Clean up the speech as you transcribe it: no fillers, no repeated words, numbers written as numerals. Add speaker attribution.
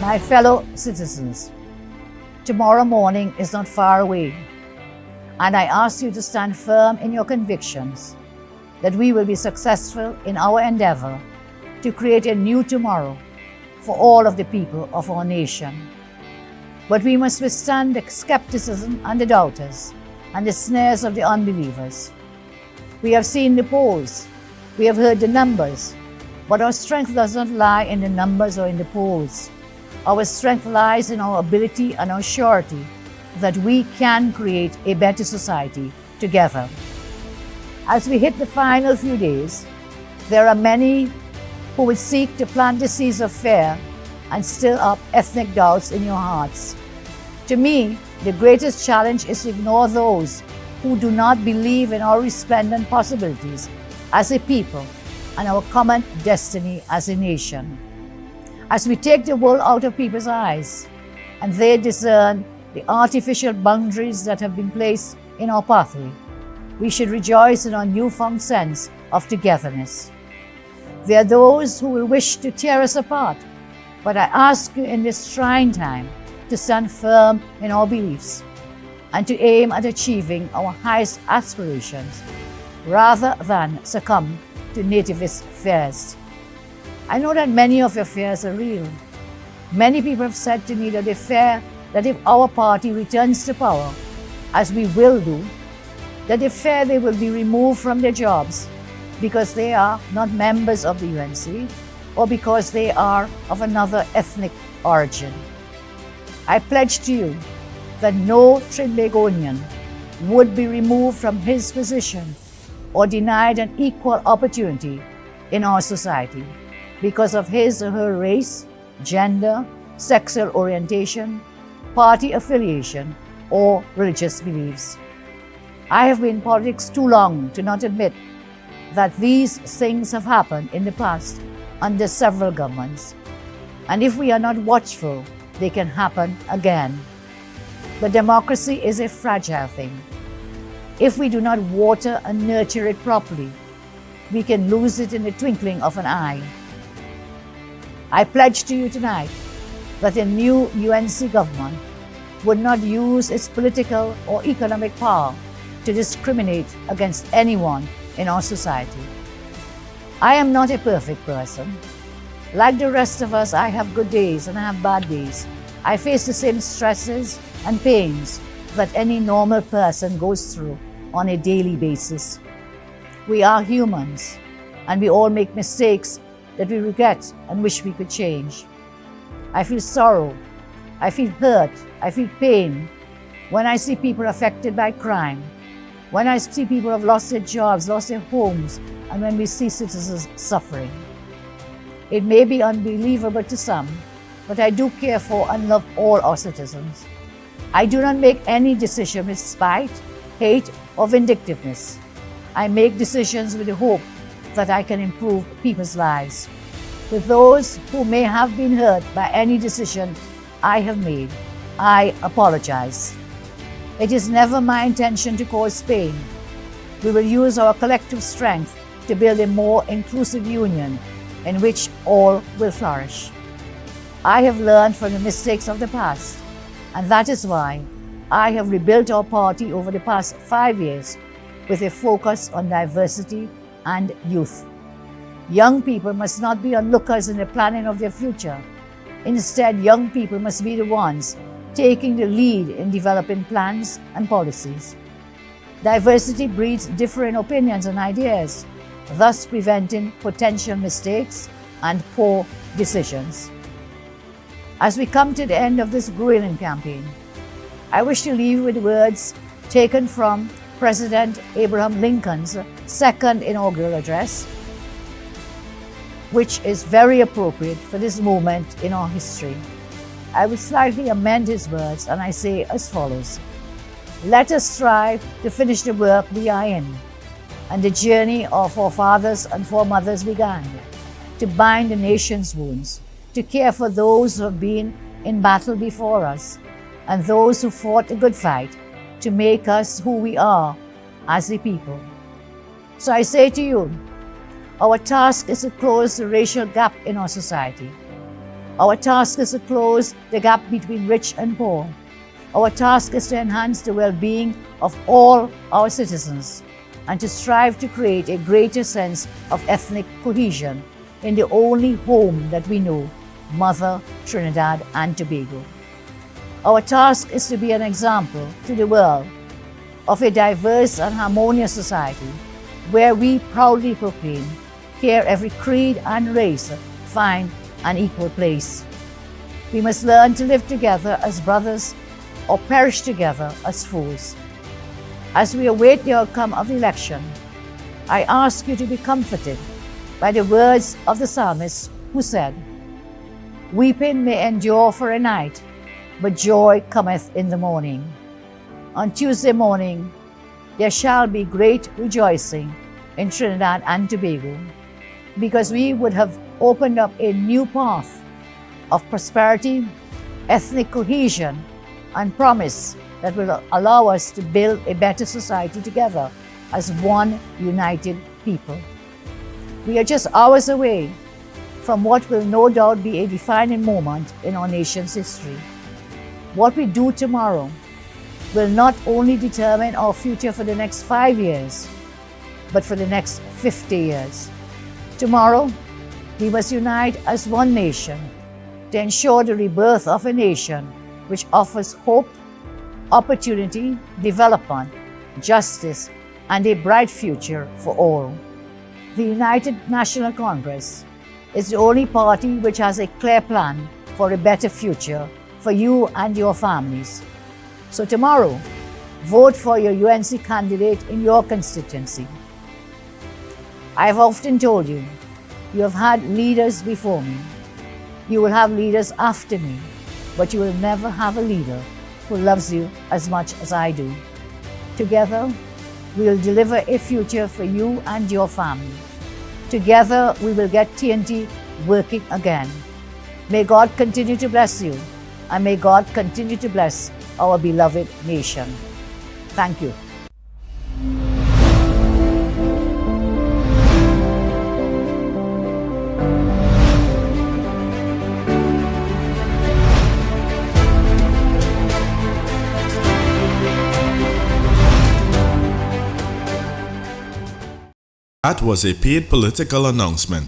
Speaker 1: My fellow citizens, tomorrow morning is not far away, and I ask you to stand firm in your convictions that we will be successful in our endeavor to create a new tomorrow for all of the people of our nation. But we must withstand the skepticism and the doubters and the snares of the unbelievers. We have seen the polls, we have heard the numbers, but our strength does not lie in the numbers or in the polls. Our strength lies in our ability and our surety that we can create a better society together. As we hit the final few days, there are many who would seek to plant the seeds of fear and stir up ethnic doubts in your hearts. To me, the greatest challenge is to ignore those who do not believe in our resplendent possibilities as a people and our common destiny as a nation. As we take the world out of people's eyes and they discern the artificial boundaries that have been placed in our pathway, we should rejoice in our newfound sense of togetherness. There are those who will wish to tear us apart, but I ask you in this trying time to stand firm in our beliefs and to aim at achieving our highest aspirations rather than succumb to nativist fears. I know that many of your fears are real. Many people have said to me that they fear that if our party returns to power, as we will do, that they fear they will be removed from their jobs because they are not members of the UNC or because they are of another ethnic origin. I pledge to you that no Trinbagonian would be removed from his position or denied an equal opportunity in our society because of his or her race, gender, sexual orientation, party affiliation, or religious beliefs. I have been in politics too long to not admit that these things have happened in the past under several governments. And if we are not watchful, they can happen again. But democracy is a fragile thing. If we do not water and nurture it properly, we can lose it in the twinkling of an eye. I pledge to you tonight that a new UNC government would not use its political or economic power to discriminate against anyone in our society. I am not a perfect person. Like the rest of us, I have good days and I have bad days. I face the same stresses and pains that any normal person goes through on a daily basis. We are humans and we all make mistakes that we regret and wish we could change. I feel sorrow, I feel hurt, I feel pain when I see people affected by crime, when I see people who have lost their jobs, lost their homes, and when we see citizens suffering. It may be unbelievable to some, but I do care for and love all our citizens. I do not make any decision with spite, hate, or vindictiveness. I make decisions with the hope that I can improve people's lives. With those who may have been hurt by any decision I have made, I apologize. It is never my intention to cause pain. We will use our collective strength to build a more inclusive union in which all will flourish. I have learned from the mistakes of the past, and that is why I have rebuilt our party over the past 5 years with a focus on diversity and youth. Young people must not be onlookers in the planning of their future. Instead, young people must be the ones taking the lead in developing plans and policies. Diversity breeds different opinions and ideas, thus preventing potential mistakes and poor decisions. As we come to the end of this grueling campaign, I wish to leave you with words taken from President Abraham Lincoln's second inaugural address, which is very appropriate for this moment in our history. I will slightly amend his words and I say as follows: let us strive to finish the work we are in and the journey our forefathers and foremothers began, to bind the nation's wounds, to care for those who have been in battle before us and those who fought a good fight, to make us who we are as a people. So I say to you, our task is to close the racial gap in our society. Our task is to close the gap between rich and poor. Our task is to enhance the well-being of all our citizens and to strive to create a greater sense of ethnic cohesion in the only home that we know, Mother Trinidad and Tobago. Our task is to be an example to the world of a diverse and harmonious society where we proudly proclaim, here every creed and race find an equal place. We must learn to live together as brothers or perish together as foes. As we await the outcome of the election, I ask you to be comforted by the words of the psalmist who said, "Weeping may endure for a night, but joy cometh in the morning." On Tuesday morning, there shall be great rejoicing in Trinidad and Tobago, because we would have opened up a new path of prosperity, ethnic cohesion, and promise that will allow us to build a better society together as one united people. We are just hours away from what will no doubt be a defining moment in our nation's history. What we do tomorrow will not only determine our future for the next 5 years, but for the next 50 years. Tomorrow, we must unite as one nation to ensure the rebirth of a nation which offers hope, opportunity, development, justice, and a bright future for all. The United National Congress is the only party which has a clear plan for a better future for you and your families. So tomorrow, vote for your UNC candidate in your constituency. I've often told you, you have had leaders before me. You will have leaders after me, but you will never have a leader who loves you as much as I do. Together, we will deliver a future for you and your family. Together, we will get TNT working again. May God continue to bless you, and may God continue to bless our beloved nation. Thank you.
Speaker 2: That was a paid political announcement.